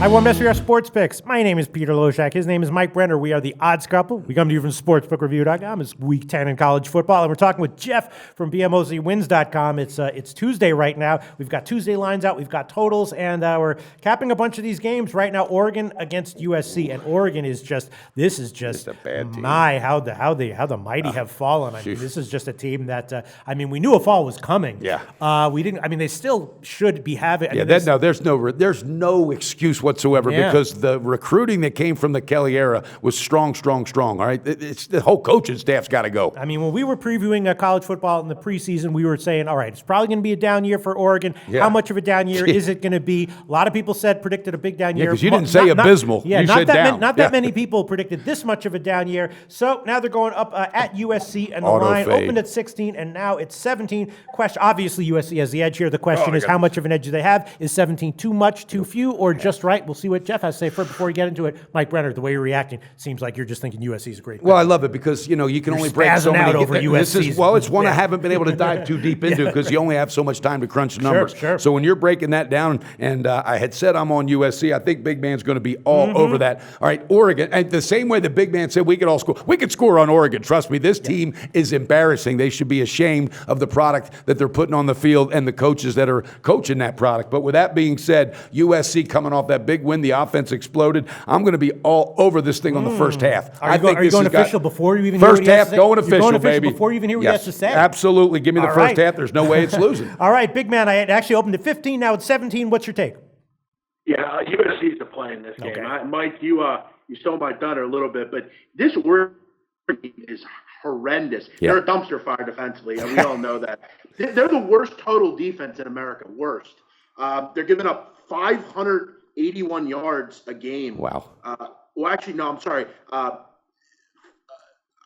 Hi, one best for your sports picks. My name is Peter Loescher. His name is Mike Brenner. We are the Odds Couple. We come to you from SportsbookReview.com. It's Week 10 in college football, and we're talking with Jeff from BMOZWins.com. It's Tuesday right now. We've got Tuesday lines out. We've got totals, and we're capping a bunch of these games right now. Oregon against USC, and Oregon is just It's a bad team. how the mighty have fallen. I mean, this is just a team that we knew a fall was coming. Yeah. We didn't. I mean, they still should be having. I mean, There's no excuse whatsoever because the recruiting that came from the Kelly era was strong. All right, it's the whole coaching staff's got to go. I mean, when we were previewing college football in the preseason, we were saying, all right, it's probably going to be a down year for Oregon. Yeah. How much of a down year is it going to be? A lot of people predicted a big down year. Because you didn't say abysmal. Yeah, you not said that down. not that many people predicted this much of a down year. So now they're going up at USC, and the Auto line fade. opened at 16, and now it's 17. Obviously, USC has the edge here. The question is, how much of an edge do they have? Is 17 too much, too few, or just right? We'll see what Jeff has to say before we get into it. Mike Brenner, the way you're reacting seems like you're just thinking USC is great. Well, I love it because, you can only break so spazzing many. out over USC. It's one I haven't been able to dive too deep into because you only have so much time to crunch the numbers. Sure. So when you're breaking that down, and I had said I'm on USC, I think Big Man's going to be all over that. All right, Oregon, and the same way the Big Man said we could all score. We could score on Oregon. Trust me, this team is embarrassing. They should be ashamed of the product that they're putting on the field and the coaches that are coaching that product. But with that being said, USC coming off that big win, the offense exploded. I'm going to be all over this thing on the first half. Are you going official before you even hear first what he has half to say? going You're official, going official baby. before you even hear what he has to say? Absolutely. Give me the All first right. half. There's no way it's losing. All right, Big Man, I had actually opened at 15. Now it's 17. What's your take? Yeah, USC's to play in this game. Okay. Mike, you stole my thunder a little bit, but this Oregon is horrendous. Yeah. They're a dumpster fire defensively, and we all know that. They're the worst total defense in America. Worst. They're giving up 581 yards a game. Wow. Well, actually, no, I'm sorry.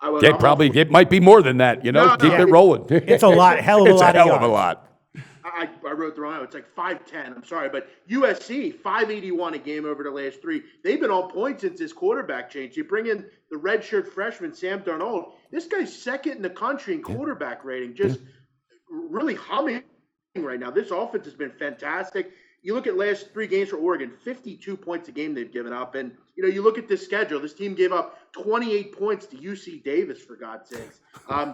It might be more than that. Keep it rolling. It's a lot, hell of a lot. It's a hell of a lot. I wrote the wrong out. It's like 510. I'm sorry, but USC 581 a game over the last three. They've been on point since this quarterback change. You bring in the redshirt freshman Sam Darnold. This guy's second in the country in quarterback rating. Just really humming right now. This offense has been fantastic. You look at last three games for Oregon, 52 points a game they've given up, and you look at this schedule. This team gave up 28 points to UC Davis, for God's sakes.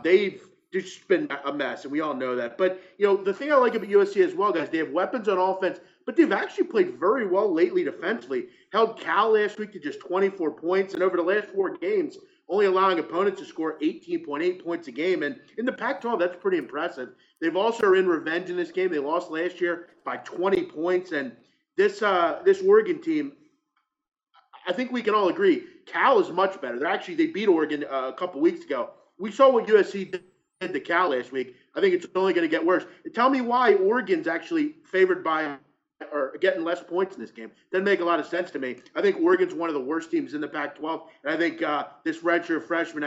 They've just been a mess, and we all know that. But, the thing I like about USC as well, guys, they have weapons on offense, but they've actually played very well lately defensively. Held Cal last week to just 24 points, and over the last four games, only allowing opponents to score 18.8 points a game. And in the Pac-12, that's pretty impressive. They've also are in revenge in this game. They lost last year by 20 points. And this Oregon team, I think we can all agree, Cal is much better. They beat Oregon a couple weeks ago. We saw what USC did to Cal last week. I think it's only going to get worse. Tell me why Oregon's actually favored by or getting less points in this game. Doesn't make a lot of sense to me. I think Oregon's one of the worst teams in the Pac-12, and I think this redshirt freshman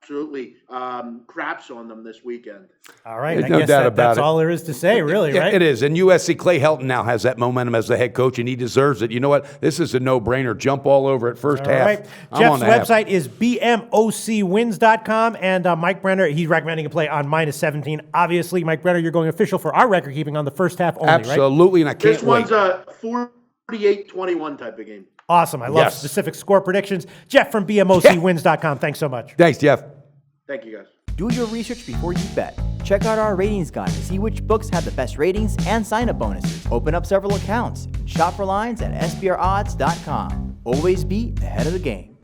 absolutely craps on them this weekend. All right, There's no doubt about that's it. all there is to say, really, Yeah, right? it is. And USC, Clay Helton now has that momentum as the head coach, and he deserves it. You know what? This is a no-brainer. Jump all over it first All half. right. I'm Jeff's on the half. website is bmocwins.com, and Mike Brenner, he's recommending a play on -17. Obviously, Mike Brenner, you're going official for our record keeping on the first half only, right? Absolutely, and I can't This wait. one's a 48-21 type of game. Awesome. I love specific score predictions. Jeff from bmocwins.com. Thanks so much. Thanks, Jeff. Thank you, guys. Do your research before you bet. Check out our ratings guide to see which books have the best ratings and sign-up bonuses. Open up several accounts and shop for lines at sbrodds.com. Always be ahead of the game.